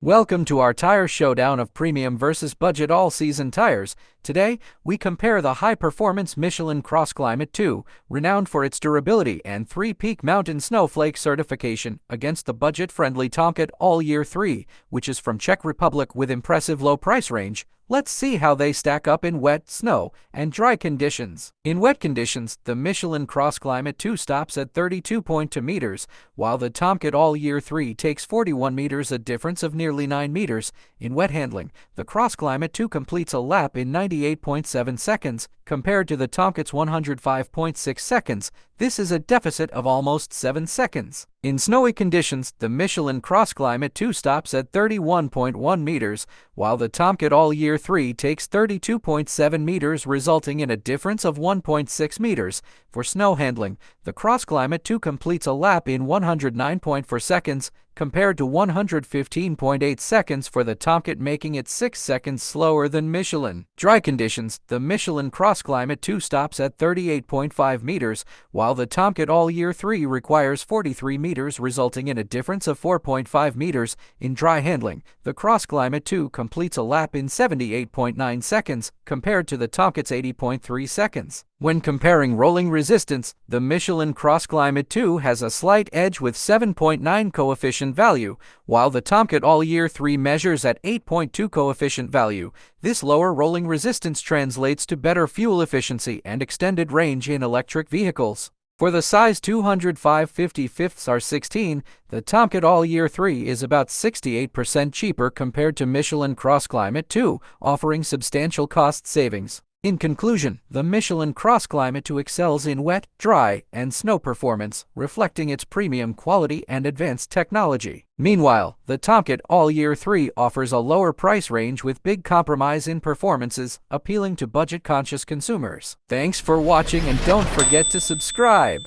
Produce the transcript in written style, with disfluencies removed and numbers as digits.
Welcome to our tire showdown of premium versus budget all-season tires. Today, we compare the high-performance Michelin CrossClimate 2, renowned for its durability and 3-peak mountain snowflake certification, against the budget-friendly Tomket Allyear 3, which is from Czech Republic with impressive low price range. Let's see how they stack up in wet, snow, and dry conditions. In wet conditions, the Michelin CrossClimate 2 stops at 32.2 meters, while the Tomket Allyear 3 takes 41 meters, a difference of nearly 9 meters. In wet handling, the CrossClimate 2 completes a lap in 98.7 seconds, compared to the Tomket's 105.6 seconds. This is a deficit of almost 7 seconds. In snowy conditions, the Michelin CrossClimate 2 stops at 31.1 meters, while the Tomket Allyear 3 takes 32.7 meters, resulting in a difference of 1.6 meters. For snow handling, the CrossClimate 2 completes a lap in 109.4 seconds, compared to 115.8 seconds for the Tomket, making it 6 seconds slower than Michelin. Dry conditions, the Michelin CrossClimate 2 stops at 38.5 meters, while the Tomket Allyear 3 requires 43 meters, resulting in a difference of 4.5 meters. In dry handling, the CrossClimate 2 completes a lap in 78.9 seconds, compared to the Tomket's 80.3 seconds. When comparing rolling resistance, the Michelin CrossClimate 2 has a slight edge with 7.9 coefficient value, while the Tomket Allyear 3 measures at 8.2 coefficient value. This lower rolling resistance translates to better fuel efficiency and extended range in electric vehicles. For the size 205/55 R16, the Tomket Allyear 3 is about 68% cheaper compared to Michelin CrossClimate 2, offering substantial cost savings. In conclusion, the Michelin CrossClimate 2 excels in wet, dry, and snow performance, reflecting its premium quality and advanced technology. Meanwhile, the Tomket Allyear 3 offers a lower price range with big compromise in performances, appealing to budget-conscious consumers. Thanks for watching, and don't forget to subscribe.